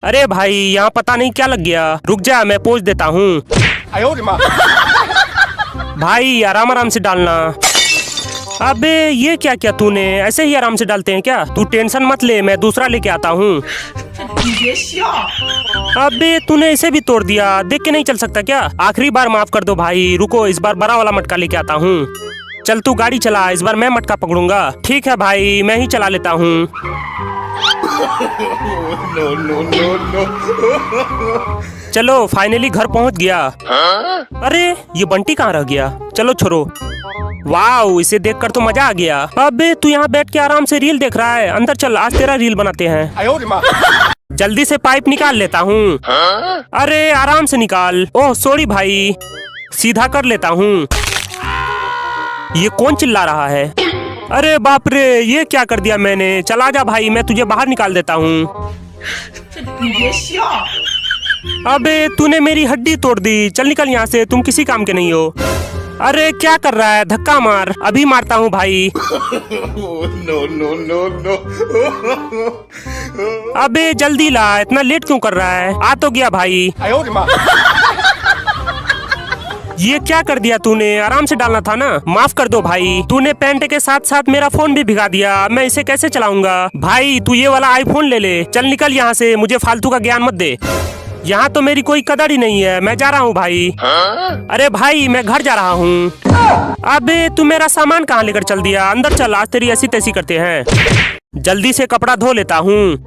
अरे भाई यहाँ पता नहीं क्या लग गया, रुक जा मैं पोंछ देता हूँ। भाई आराम आराम से डालना। अबे ये क्या क्या तूने, ऐसे ही आराम से डालते हैं क्या? तू टेंशन मत ले, मैं दूसरा लेके आता हूँ। अबे तूने इसे भी तोड़ दिया, देख के नहीं चल सकता क्या? आखिरी बार माफ कर दो भाई, रुको इस बार बड़ा वाला मटका लेके आता हूँ। चल तू गाड़ी चला, इस बार मैं मटका पकड़ूंगा। ठीक है भाई मैं ही चला लेता हूँ। चलो फाइनली घर पहुँच गया। अरे ये बंटी कहाँ रह गया? चलो छोड़ो। वाओ इसे देखकर तो मजा आ गया। अबे तू यहाँ बैठ के आराम से रील देख रहा है, अंदर चल आज तेरा रील बनाते हैं। जल्दी से पाइप निकाल लेता हूँ। अरे आराम से निकाल। ओह सॉरी भाई, सीधा कर लेता हूँ। ये कौन चिल्ला रहा है? अरे बाप रे ये क्या कर दिया मैंने। चला जा भाई मैं तुझे बाहर निकाल देता हूँ। अबे तूने मेरी हड्डी तोड़ दी, चल निकल यहाँ से, तुम किसी काम के नहीं हो। अरे क्या कर रहा है, धक्का मार, अभी मारता हूँ भाई। अबे जल्दी ला, इतना लेट क्यों कर रहा है? आ तो गया भाई। ये क्या कर दिया तूने, आराम से डालना था ना। माफ कर दो भाई, तूने पैंट के साथ साथ मेरा फोन भी भिगा दिया, मैं इसे कैसे चलाऊंगा? भाई तू ये वाला आईफोन ले ले, चल निकल यहाँ से, मुझे फालतू का ज्ञान मत दे। यहाँ तो मेरी कोई कदर ही नहीं है, मैं जा रहा हूँ भाई। अरे भाई मैं घर जा रहा हूँ। अबे तू मेरा सामान कहाँ लेकर चल दिया? अंदर चल, आज तेरी ऐसी तैसी करते हैं। जल्दी से कपड़ा धो लेता हूँ।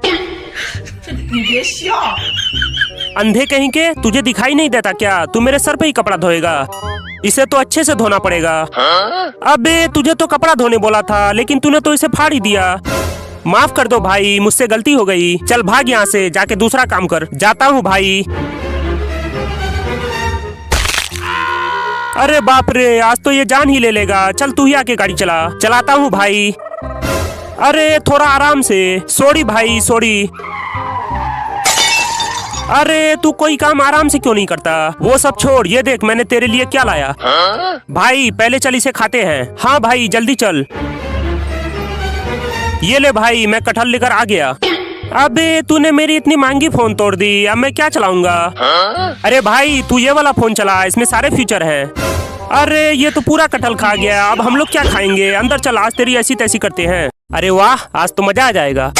अंधे कहीं के, तुझे दिखाई नहीं देता क्या? तू मेरे सर पे ही कपड़ा धोएगा, इसे तो अच्छे से धोना पड़ेगा। अबे तुझे तो कपड़ा धोने बोला था, लेकिन तूने तो इसे फाड़ ही दिया। माफ कर दो भाई, मुझसे गलती हो गई। चल भाग यहाँ से, जाके दूसरा काम कर। जाता हूँ भाई। अरे बाप रे आज तो ये जान ही ले लेगा। चल तू ही आके गाड़ी चला। चलाता हूँ भाई। अरे थोड़ा आराम से। सॉरी भाई सॉरी। अरे तू कोई काम आराम से क्यों नहीं करता? वो सब छोड़, ये देख मैंने तेरे लिए क्या लाया। भाई पहले चल इसे खाते हैं। हाँ भाई जल्दी चल। ये ले भाई मैं कटहल लेकर आ गया। अबे तूने मेरी इतनी महंगी फोन तोड़ दी, अब मैं क्या चलाऊंगा? अरे भाई तू ये वाला फोन चला, इसमें सारे फीचर हैं। अरे ये तो पूरा कटहल खा गया, अब हम लोग क्या खाएंगे? अंदर चल, आज तेरी ऐसी तैसी करते हैं। अरे वाह आज तो मजा आ जाएगा।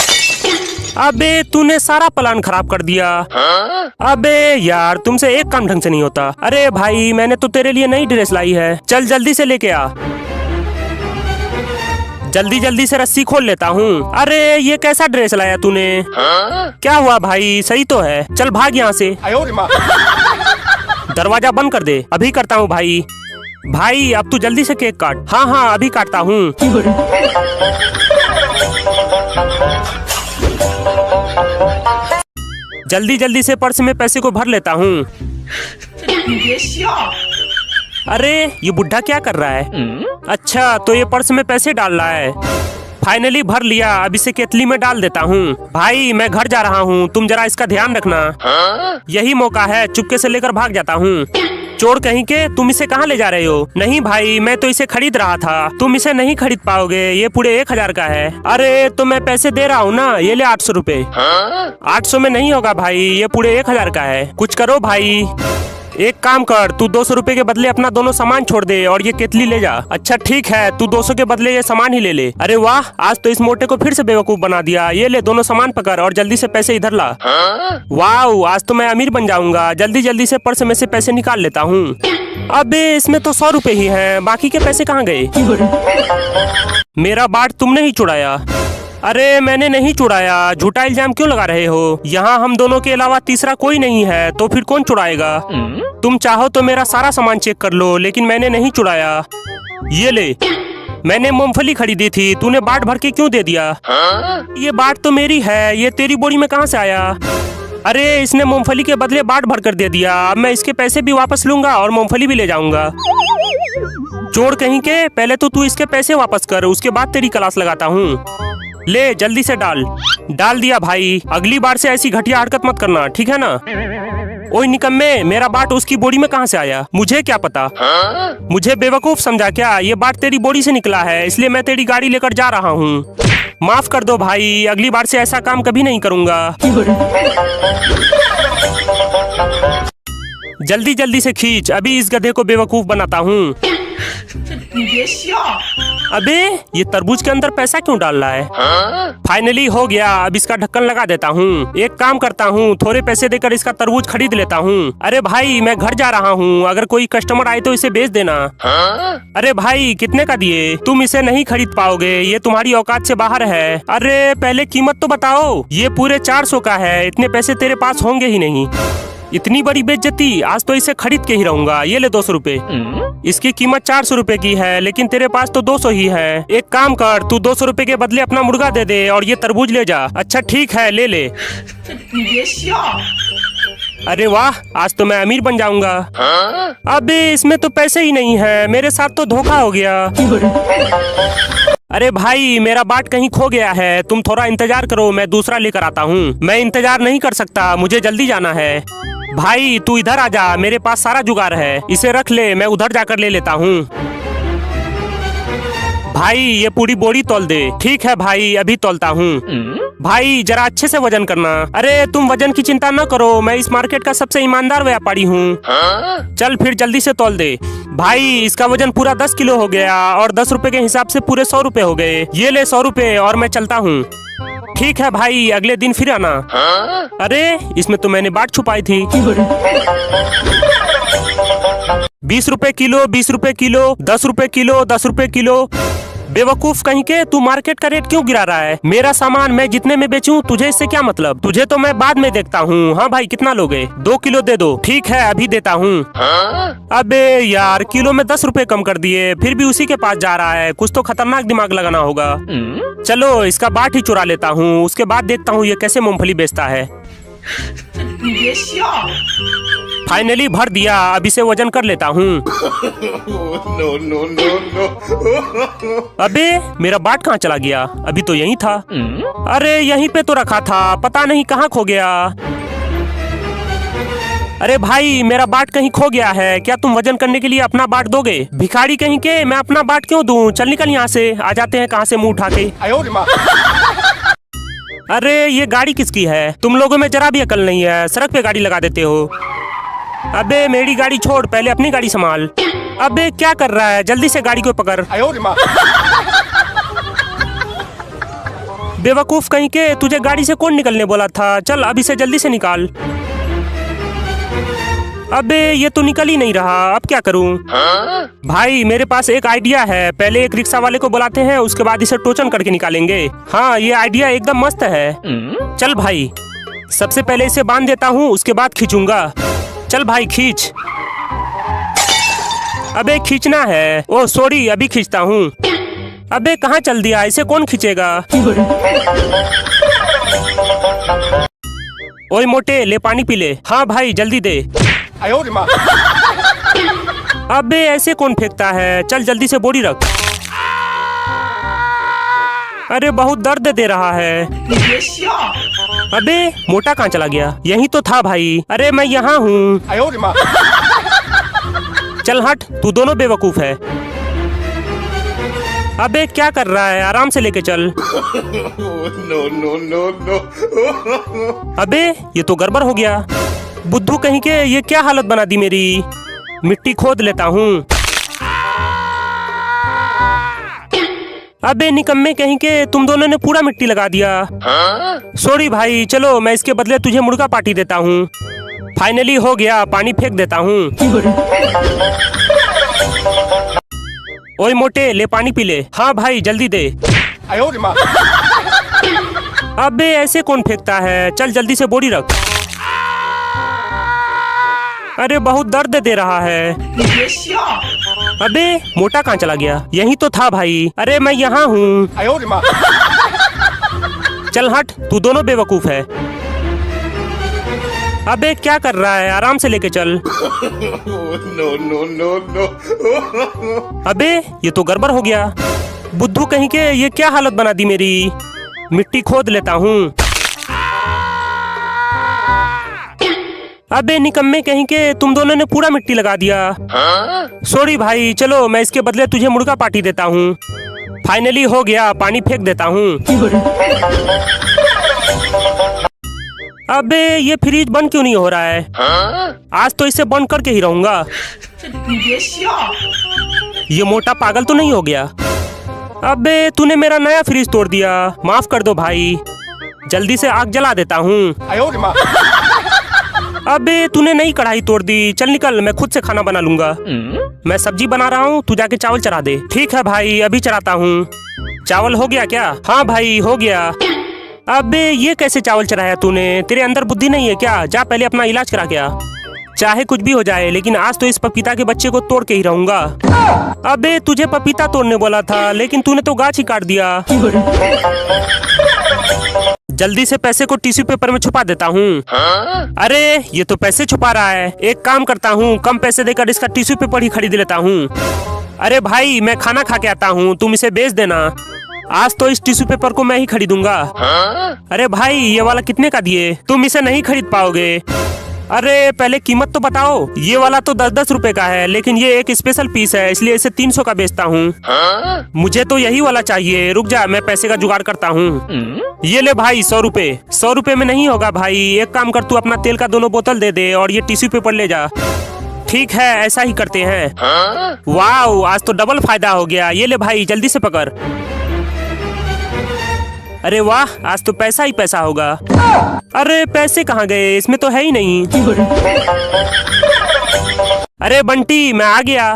अबे तूने सारा प्लान खराब कर दिया। अबे यार तुमसे एक काम ढंग से नहीं होता। अरे भाई मैंने तो तेरे लिए नई ड्रेस लाई है, चल जल्दी से लेके आ। जल्दी जल्दी से रस्सी खोल लेता हूँ। अरे ये कैसा ड्रेस लाया तूने? क्या हुआ भाई, सही तो है। चल भाग यहाँ से। दरवाजा बंद कर दे। अभी करता हूँ भाई। भाई अब तू जल्दी से केक काट। हाँ हाँ अभी काटता हूँ। जल्दी जल्दी से पर्स में पैसे को भर लेता हूँ। अरे ये बुढ़ा क्या कर रहा है? अच्छा तो ये पर्स में पैसे डाल रहा है। फाइनली भर लिया, अब इसे केतली में डाल देता हूँ। भाई मैं घर जा रहा हूँ, तुम जरा इसका ध्यान रखना। यही मौका है, चुपके से लेकर भाग जाता हूँ। चोर कहीं के, तुम इसे कहाँ ले जा रहे हो? नहीं भाई मैं तो इसे खरीद रहा था, तुम इसे नहीं खरीद पाओगे, ये पूरे 1000 का है। अरे तो मैं पैसे दे रहा हूँ ना, ये ले 800 रुपए। 800 में नहीं होगा भाई, ये पूरे 1000 का है, कुछ करो भाई। एक काम कर, तू 200 रुपए के बदले अपना दोनों सामान छोड़ दे और ये केतली ले जा। अच्छा ठीक है, तू 200 के बदले ये सामान ही ले ले। अरे वाह आज तो इस मोटे को फिर से बेवकूफ बना दिया। ये ले दोनों सामान पकड़ और जल्दी से पैसे इधर ला। वाह आज तो मैं अमीर बन जाऊंगा। जल्दी जल्दी से पर्स में से पैसे निकाल लेता हूँ। अबे इसमें तो 100 रुपए ही है, बाकी के पैसे कहाँ गए? मेरा बाट तुमने ही चुराया। अरे मैंने नहीं चुराया, झूठा इल्जाम क्यों लगा रहे हो? यहाँ हम दोनों के अलावा तीसरा कोई नहीं है, तो फिर कौन चुराएगा? तुम चाहो तो मेरा सारा सामान चेक कर लो, लेकिन मैंने नहीं चुराया। ये ले, मैंने मूंगफली खरीदी थी, तूने बाट भर के क्यों दे दिया? ये बाट तो मेरी है, ये तेरी बोरी में कहाँ से आया? अरे इसने मूंगफली के बदले बाट भर कर दे दिया, अब मैं इसके पैसे भी वापस लूंगा और मूंगफली भी ले जाऊंगा। चोर कहीं के, पहले तो तू इसके पैसे वापस कर, उसके बाद तेरी क्लास लगाता हूँ। ले जल्दी से डाल दिया भाई। अगली बार से ऐसी घटिया हरकत मत करना, ठीक है ना? ओए निकम्मे, मेरा बाट उसकी बोरी में कहाँ से आया? मुझे क्या पता? मुझे बेवकूफ समझा क्या? ये बाट तेरी बोरी से निकला है, इसलिए मैं तेरी गाड़ी लेकर जा रहा हूँ। माफ कर दो भाई, अगली बार से ऐसा काम कभी नहीं करूँगा। जल्दी जल्दी से खींच, अभी इस गधे को बेवकूफ बनाता हूँ। अबे ये तरबूज के अंदर पैसा क्यों डाल रहा है? फाइनली हो गया, अब इसका ढक्कन लगा देता हूँ। एक काम करता हूँ, थोड़े पैसे देकर इसका तरबूज खरीद लेता हूँ। अरे भाई मैं घर जा रहा हूँ, अगर कोई कस्टमर आए तो इसे बेच देना। अरे भाई कितने का दिए? तुम इसे नहीं खरीद पाओगे, ये तुम्हारी औकात से बाहर है। अरे पहले कीमत तो बताओ। ये पूरे 400 का है, इतने पैसे तेरे पास होंगे ही नहीं। इतनी बड़ी बेइज्जती, आज तो इसे खरीद के ही रहूंगा। ये ले 200 रुपए। इसकी कीमत 400 रुपए की है, लेकिन तेरे पास तो 200 ही है। एक काम कर, तू 200 रुपए के बदले अपना मुर्गा दे दे और ये तरबूज ले जा। अच्छा ठीक है, ले ले। अरे वाह, आज तो मैं अमीर बन जाऊंगा। अबे इसमें तो पैसे ही नहीं है, मेरे साथ तो धोखा हो गया। अरे भाई मेरा बाट कहीं खो गया है, तुम थोड़ा इंतजार करो, मैं दूसरा लेकर आता हूँ। मैं इंतजार नहीं कर सकता, मुझे जल्दी जाना है। भाई तू इधर आ जा, मेरे पास सारा जुगाड़ है, इसे रख ले, मैं उधर जाकर ले लेता हूँ। भाई ये पूरी बोरी तौल दे। ठीक है भाई, अभी तौलता हूँ। भाई जरा अच्छे से वजन करना। अरे तुम वजन की चिंता न करो, मैं इस मार्केट का सबसे ईमानदार व्यापारी हूँ। चल फिर जल्दी से तौल दे। भाई इसका वजन पूरा 10 किलो हो गया और 10 रुपए के हिसाब से पूरे 100 रुपए हो गए। ये ले 100 रुपए और मैं चलता हूँ। ठीक है भाई, अगले दिन फिर आना। अरे इसमें तो मैंने बाट छुपाई थी। 20 रुपए किलो, 20 रुपए किलो, 10 रुपए किलो, 10 रुपए किलो। बेवकूफ कहीं के, तू मार्केट का रेट क्यों गिरा रहा है? मेरा सामान मैं जितने में बेचूं तुझे इससे क्या मतलब? तुझे तो मैं बाद में देखता हूँ। हाँ भाई कितना लोगे? 2 किलो दे दो। ठीक है अभी देता हूँ। अबे यार किलो में 10 रुपए कम कर दिए, फिर भी उसी के पास जा रहा है। कुछ तो खतरनाक दिमाग लगाना होगा। चलो इसका बाट ही चुरा लेता हूँ, उसके बाद देखता हूँ ये कैसे मूंगफली बेचता है। फाइनली भर दिया, अब इसे वजन कर लेता हूँ। अबे मेरा बाट कहाँ चला गया? अभी तो यहीं था। अरे यहीं पे तो रखा था, पता नहीं कहाँ खो गया। अरे भाई मेरा बाट कहीं खो गया है, क्या तुम वजन करने के लिए अपना बाट दोगे? भिखारी कहीं के, मैं अपना बाट क्यों दूं? चल निकल यहाँ से। आ जाते हैं कहाँ से मुंह उठा के। अरे ये गाड़ी किसकी है? तुम लोगों में जरा भी अकल नहीं है, सड़क पे गाड़ी लगा देते हो। अबे मेरी गाड़ी छोड़, पहले अपनी गाड़ी संभाल। अबे क्या कर रहा है? जल्दी से गाड़ी को पकड़। बेवकूफ कहीं के, तुझे गाड़ी से कौन निकलने बोला था? चल अब इसे जल्दी से निकाल। अबे ये तो निकल ही नहीं रहा, अब क्या करूं? भाई मेरे पास एक आइडिया है, पहले एक रिक्शा वाले को बुलाते हैं, उसके बाद इसे टोचन करके निकालेंगे। हाँ ये आइडिया एकदम मस्त है। चल भाई सबसे पहले इसे बांध देता हूँ, उसके बाद खींचूंगा। चल भाई खींच। अबे खींचना है। ओह सॉरी, अभी खींचता हूँ। अबे कहाँ चल दिया, इसे कौन खींचेगा? ओए मोटे ले पानी पी ले। हाँ भाई जल्दी दे। अबे ऐसे कौन फेंकता है? चल जल्दी से बोरी रख। अरे बहुत दर्द दे रहा है। अबे मोटा कहाँ चला गया? यही तो था भाई। अरे मैं यहाँ हूँ। चल हट, तू दोनों बेवकूफ है। अबे क्या कर रहा है? आराम से लेके चल। अबे ये तो गड़बड़ हो गया। बुद्धू कहीं के, ये क्या हालत बना दी मेरी। मिट्टी खोद लेता हूँ। अबे निकम्मे कहीं के, तुम दोनों ने पूरा मिट्टी लगा दिया। सॉरी भाई, चलो मैं इसके बदले तुझे मुर्गा पार्टी देता हूँ। फाइनली हो गया, पानी फेंक देता हूँ। ओए मोटे ले पानी पी ले। हाँ भाई जल्दी दे। अबे ऐसे कौन फेंकता है? चल जल्दी से बोरी रख। अरे बहुत दर्द दे रहा है। अबे मोटा कहाँ चला गया? यही तो था भाई। अरे मैं यहाँ हूँ। चल हट, तू दोनों बेवकूफ है। अबे क्या कर रहा है? आराम से लेके चल। अबे ये तो गड़बड़ हो गया। बुद्धू कहीं के, ये क्या हालत बना दी मेरी। मिट्टी खोद लेता हूँ। अबे निकम्मे कहीं के, तुम दोनों ने पूरा मिट्टी लगा दिया। सॉरी भाई, चलो मैं इसके बदले तुझे मुर्गा पार्टी देता हूँ। फाइनली हो गया, पानी फेंक देता हूँ। अबे ये फ्रिज बंद क्यों नहीं हो रहा है? आज तो इसे बंद करके ही रहूंगा। ये मोटा पागल तो नहीं हो गया? अबे तूने मेरा नया फ्रिज तोड़ दिया, माफ कर दो भाई, जल्दी से आग जला देता हूँ। अबे तूने नई कढ़ाई तोड़ दी, चल निकल, मैं खुद से खाना बना लूंगा। मैं सब्जी बना रहा हूँ, तू जाके चावल चढ़ा दे। ठीक है भाई, अभी चढ़ाता हूँ। चावल हो गया क्या? हाँ भाई हो गया। अबे ये कैसे चावल चढ़ाया तूने? तेरे अंदर बुद्धि नहीं है क्या? जा पहले अपना इलाज करा क्या। चाहे कुछ भी हो जाए, लेकिन आज तो इस पपीता के बच्चे को तोड़ के ही रहूंगा। अबे तुझे पपीता तोड़ने बोला था, लेकिन तूने तो गाछ ही काट दिया। जल्दी से पैसे को टिश्यू पेपर में छुपा देता हूँ। अरे ये तो पैसे छुपा रहा है। एक काम करता हूँ, कम पैसे देकर इसका टिश्यू पेपर ही खरीद लेता हूँ। अरे भाई मैं खाना खा के आता हूँ, तुम इसे बेच देना। आज तो इस टिश्यू पेपर को मैं ही खरीदूंगा। अरे भाई ये वाला कितने का दिए? तुम इसे नहीं खरीद पाओगे। अरे पहले कीमत तो बताओ। ये वाला तो 10-10 रुपए का है, लेकिन ये एक स्पेशल पीस है, इसलिए इसे 300 का बेचता हूँ। मुझे तो यही वाला चाहिए, रुक जा मैं पैसे का जुगाड़ करता हूँ। ये ले भाई 100 रुपए। 100 रुपए में नहीं होगा भाई, एक काम कर, तू अपना तेल का 2 बोतल दे दे और ये टिश्यू पेपर ले जा। ठीक है ऐसा ही करते हैं। वाह आज तो डबल फायदा हो गया। ये ले भाई जल्दी से पकड़। अरे वाह आज तो पैसा ही पैसा होगा। अरे पैसे कहाँ गए? इसमें तो है ही नहीं। अरे बंटी मैं आ गया।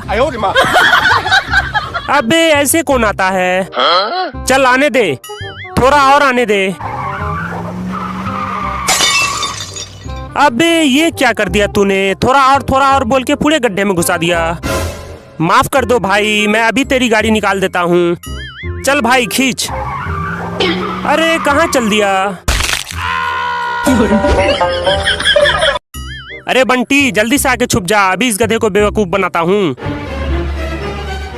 अबे ऐसे कौन आता है? चल आने दे, थोड़ा और आने दे। अबे ये क्या कर दिया तूने? थोड़ा और बोल के पूरे गड्ढे में घुसा दिया। माफ कर दो भाई, मैं अभी तेरी गाड़ी निकाल देता हूँ। चल भाई खींच। अरे कहाँ चल दिया? अरे बंटी जल्दी से आके छुप जा, अभी इस गधे को बेवकूफ बनाता हूँ।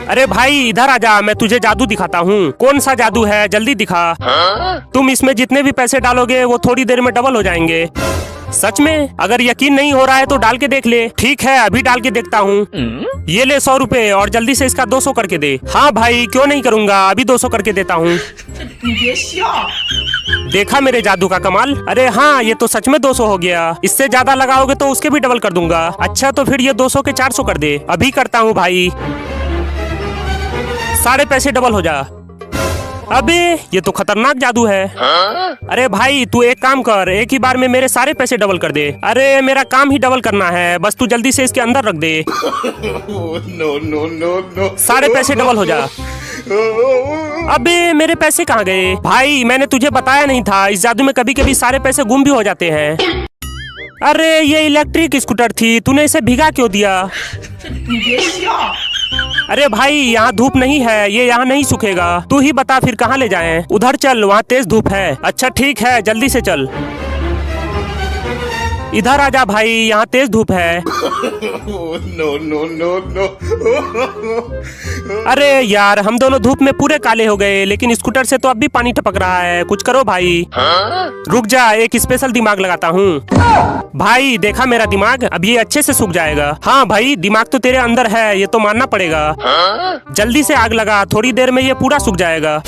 अरे भाई इधर आजा, मैं तुझे जादू दिखाता हूँ। कौन सा जादू है? जल्दी दिखा। तुम इसमें जितने भी पैसे डालोगे वो थोड़ी देर में डबल हो जाएंगे। सच में? अगर यकीन नहीं हो रहा है तो डाल के देख ले। ठीक है अभी डाल के देखता हूँ। ये ले 100 रुपए और जल्दी से इसका 200 करके दे। हाँ भाई क्यों नहीं करूँगा, अभी 200 करके देता हूँ। देखा मेरे जादू का कमाल? अरे हाँ ये तो सच में 200 हो गया। इससे ज्यादा लगाओगे तो उसके भी डबल कर दूंगा। अच्छा तो फिर ये 200 के 400 कर दे। अभी करता हूँ भाई। सारे पैसे डबल हो जा। अबे ये तो खतरनाक जादू है। अरे भाई तू एक काम कर, एक ही बार में मेरे सारे पैसे डबल कर दे। अरे मेरा काम ही डबल करना है, बस तू जल्दी से इसके अंदर रख दे। नो। सारे पैसे डबल हो जा। अबे मेरे पैसे कहाँ गए? भाई मैंने तुझे बताया नहीं था, इस जादू में कभी कभी सारे पैसे गुम भी हो जाते हैं। अरे ये इलेक्ट्रिक स्कूटर थी, तूने इसे भिगा क्यों दिया? अरे भाई यहाँ धूप नहीं है, ये यहाँ नहीं सूखेगा। तू ही बता फिर कहाँ ले जाएं? उधर चल, वहाँ तेज धूप है। अच्छा ठीक है जल्दी से चल। इधर आजा भाई, यहाँ तेज धूप है। नो। अरे यार हम दोनों धूप में पूरे काले हो गए, लेकिन स्कूटर से तो अब भी पानी टपक रहा है। कुछ करो भाई। रुक जा, एक स्पेशल दिमाग लगाता हूँ। भाई देखा मेरा दिमाग? अब ये अच्छे से सूख जाएगा। हाँ भाई दिमाग तो तेरे अंदर है, ये तो मानना पड़ेगा। जल्दी से आग लगा, थोड़ी देर में ये पूरा सूख जाएगा।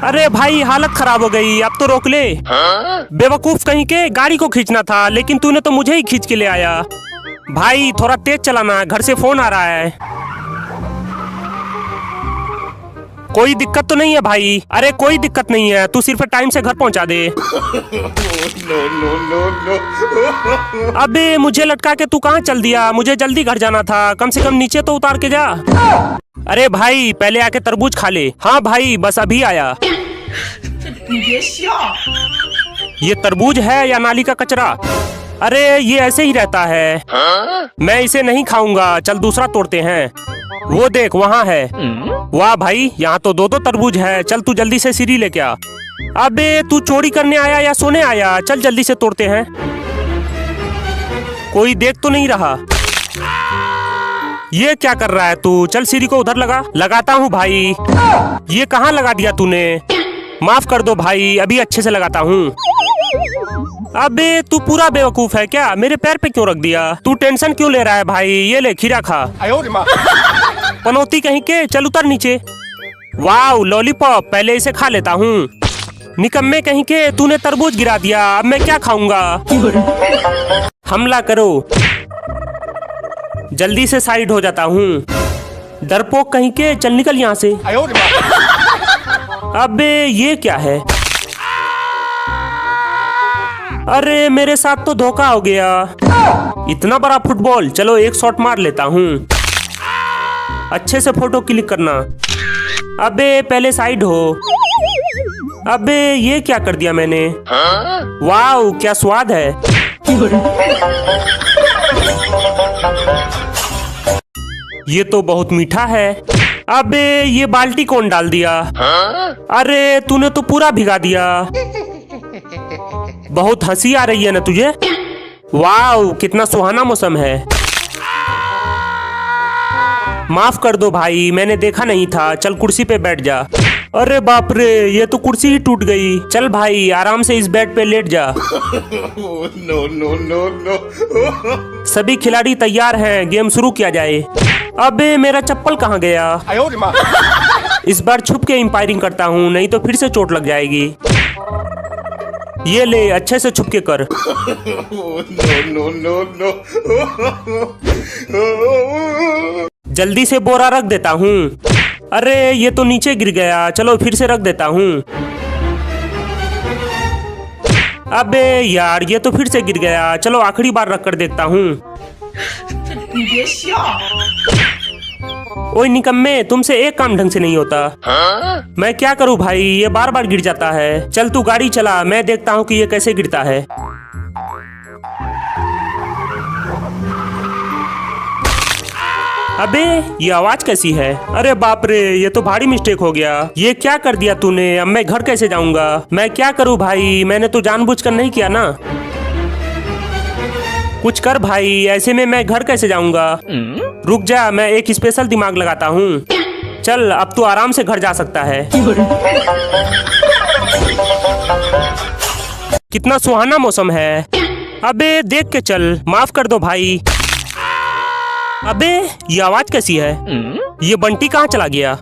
अरे भाई हालत खराब हो गई, अब तो रोक ले। बेवकूफ कहीं के, गाड़ी को खींचना था, लेकिन तूने तो मुझे ही खींच के ले आया। भाई थोड़ा तेज चलाना, घर से फोन आ रहा है। कोई दिक्कत तो नहीं है भाई? अरे कोई दिक्कत नहीं है, तू सिर्फ टाइम से घर पहुंचा दे। नो। अबे मुझे लटका के तू कहाँ चल दिया? मुझे जल्दी घर जाना था, कम से कम नीचे तो उतार के जा। अरे भाई पहले आके तरबूज खा ले। हाँ भाई बस अभी आया। ये तरबूज है या नाली का कचरा? अरे ये ऐसे ही रहता है। मैं इसे नहीं खाऊंगा, चल दूसरा तोड़ते हैं। वो देख वहाँ है। वाह भाई यहाँ तो 2-2 तरबूज है। चल तू जल्दी से सीढ़ी लेके आ। अबे तू चोरी करने आया या सोने आया? चल जल्दी से तोड़ते हैं। कोई देख तो नहीं रहा? ये क्या कर रहा है तू? चल सीढ़ी को उधर लगा। लगाता हूँ भाई। ये कहाँ लगा दिया तूने? माफ कर दो भाई, अभी अच्छे से लगाता हूँ। अबे तू पूरा बेवकूफ है क्या? मेरे पैर पे क्यों रख दिया? तू टेंशन क्यों ले रहा है भाई? ये ले खीरा खा। पनौती कहीं के, चल उतर नीचे। वाव लॉलीपॉप, पहले इसे खा लेता हूँ। निकम्मे कहीं के, तूने तरबूज गिरा दिया, अब मैं क्या खाऊंगा। हमला करो। जल्दी से साइड हो जाता हूँ। डरपोक कहीं के, चल निकल यहाँ से। अबे ये क्या है। अरे मेरे साथ तो धोखा हो गया। इतना बड़ा फुटबॉल, चलो एक शॉट मार लेता हूँ। अच्छे से फोटो क्लिक करना। अबे पहले साइड हो। अबे ये क्या कर दिया मैंने। वाव क्या स्वाद है। ये तो बहुत मीठा है। अबे ये बाल्टी कौन डाल दिया। अरे तूने तो पूरा भिगा दिया। बहुत हंसी आ रही है ना तुझे। वाव कितना सुहाना मौसम है। माफ कर दो भाई, मैंने देखा नहीं था। चल कुर्सी पे बैठ जा। अरे बाप रे, ये तो कुर्सी ही टूट गई। चल भाई आराम से इस बेड पे लेट जा। No no no no. सभी खिलाड़ी तैयार हैं, गेम शुरू किया जाए। अबे मेरा चप्पल कहाँ गया। इस बार छुप के एम्पायरिंग करता हूँ, नहीं तो फिर से चोट लग जाएगी। ये ले, अच्छे से छुप के कर। No no no. जल्दी से बोरा रख देता हूँ। अरे ये तो नीचे गिर गया, चलो फिर से रख देता हूँ। अबे यार ये तो फिर से गिर गया, चलो आखिरी बार रख कर देखता हूँ। ओए निकम्मे, तुमसे एक काम ढंग से नहीं होता। मैं क्या करूँ भाई, ये बार बार गिर जाता है। चल तू गाड़ी चला, मैं देखता हूँ कि ये कैसे गिरता है। अबे ये आवाज कैसी है। अरे बाप रे, ये तो भारी मिस्टेक हो गया। ये क्या कर दिया तूने, अब मैं घर कैसे जाऊंगा। मैं क्या करूँ भाई, मैंने तो जानबूझकर नहीं किया ना। कुछ कर भाई, ऐसे में मैं घर कैसे जाऊंगा। रुक जा, मैं एक स्पेशल दिमाग लगाता हूँ। चल अब तू आराम से घर जा सकता है। कितना सुहाना मौसम है। अबे देख के चल, माफ कर दो भाई। अबे ये आवाज कैसी है। ये बंटी कहाँ चला गया।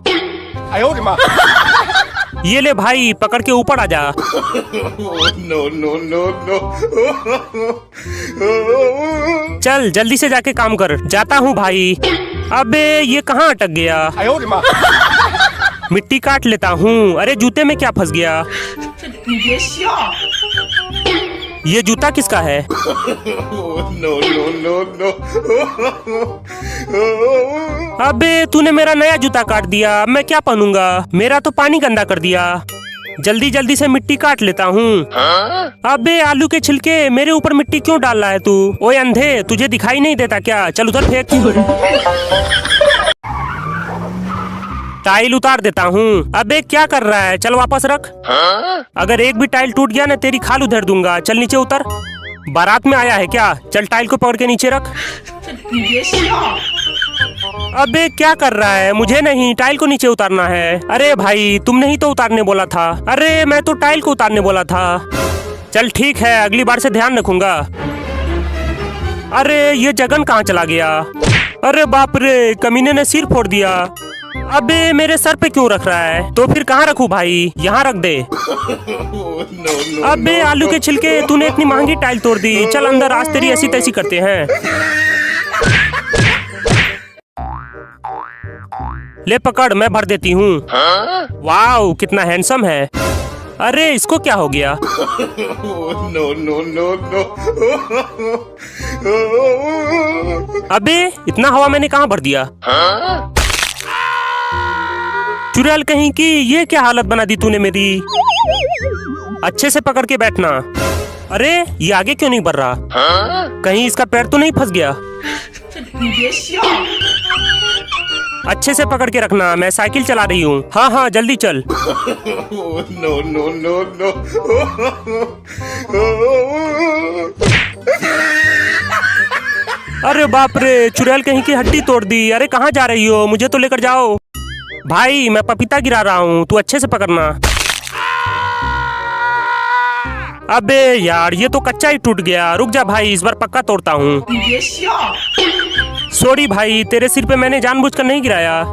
ये ले भाई, पकड़ के ऊपर आ जा। No no no no. चल जल्दी से जाके काम कर। जाता हूँ भाई। अबे ये कहाँ अटक गया। मिट्टी काट लेता हूँ। अरे जूते में क्या फंस गया। ये जूता किसका है। No no no no. अबे तूने मेरा नया जूता काट दिया, मैं क्या पहनूंगा। मेरा तो पानी गंदा कर दिया। जल्दी जल्दी से मिट्टी काट लेता हूँ। अबे आलू के छिलके, मेरे ऊपर मिट्टी क्यों डाल रहा है तू। ओए अंधे, तुझे दिखाई नहीं देता क्या। चल उधर फेंक। टाइल उतार देता हूँ। अबे क्या कर रहा है, चल वापस रख। अगर एक भी टाइल टूट गया ना, तेरी खाल उधर दूंगा। चल नीचे उतर। बारात में आया है क्या। चल टाइल को पकड़ के नीचे रख। अबे क्या कर रहा है, मुझे नहीं, टाइल को नीचे उतारना है। अरे भाई तुमने ही तो उतारने बोला था। अरे मैं तो टाइल को उतारने बोला था। चल ठीक है, अगली बार से ध्यान रखूंगा। अरे ये जगन कहाँ चला गया। अरे बाप रे, कमीने ने सिर फोड़ दिया। अबे मेरे सर पे क्यों रख रहा है। तो फिर कहाँ रखूं भाई, यहाँ रख दे। अबे आलू के छिलके, तूने इतनी महंगी टाइल तोड़ दी। चल अंदर, आज तेरी ऐसी तैसी करते हैं। ले पकड़, मैं भर देती हूँ। वाव कितना हैंडसम है। अरे इसको क्या हो गया। No no no no. अबे इतना हवा मैंने कहाँ भर दिया। चुड़ैल कहीं की, ये क्या हालत बना दी तूने मेरी। अच्छे से पकड़ के बैठना। अरे ये आगे क्यों नहीं बढ़ रहा। कहीं इसका पैर तो नहीं फंस गया। अच्छे से पकड़ के रखना, मैं साइकिल चला रही हूँ। हाँ हाँ जल्दी चल। No no no no. अरे बाप रे, चुड़ैल कहीं की हड्डी तोड़ दी। अरे कहाँ जा रही हो, मुझे तो लेकर जाओ। भाई मैं पपीता गिरा रहा हूँ, तू अच्छे से पकड़ना। अबे यार ये तो कच्चा ही टूट गया। रुक जा भाई, इस बार पक्का तोड़ता हूँ। सॉरी भाई, तेरे सिर पे मैंने जानबूझकर नहीं गिराया।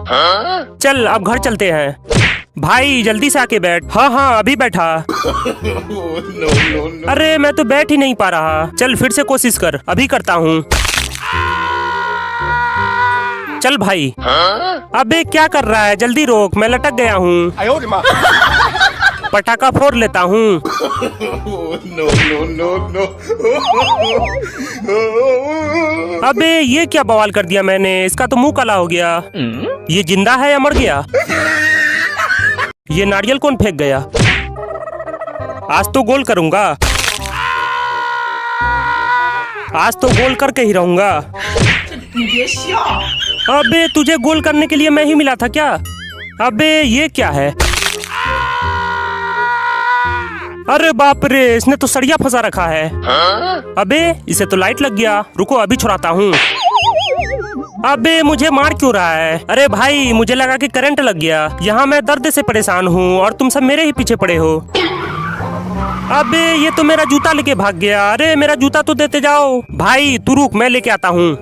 चल अब घर चलते हैं। भाई जल्दी से आके बैठ। हाँ हाँ अभी बैठा। अरे मैं तो बैठ ही नहीं पा रहा। चल फिर से कोशिश कर। अभी करता हूँ। चल भाई। अबे क्या कर रहा है, जल्दी रोक, मैं लटक गया हूँ। पटाखा फोड़ लेता हूँ। अबे ये क्या बवाल कर दिया मैंने, इसका तो मुंह काला हो गया। ये जिंदा है या मर गया? ये नारियल कौन फेंक गया? आज तो गोल करूंगा। आज तो गोल करके ही रहूंगा। अबे तुझे गोल करने के लिए मैं ही मिला था क्या? अबे ये क्या है? अरे बाप रे, इसने तो सरिया फंसा रखा है। अबे इसे तो लाइट लग गया। रुको अभी छुड़ाता हूँ। अबे मुझे मार क्यों रहा है? अरे भाई मुझे लगा कि करंट लग गया। यहाँ मैं दर्द से परेशान हूँ और तुम सब मेरे ही पीछे पड़े हो। अबे ये तो मेरा जूता लेके भाग गया। अरे मेरा जूता तो देते जाओ। भाई तू रुक, मैं लेके आता हूँ।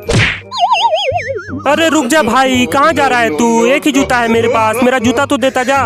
अरे रुक जा भाई, कहाँ जा रहा है तू? एक ही जूता है मेरे पास, मेरा जूता तो देता जा।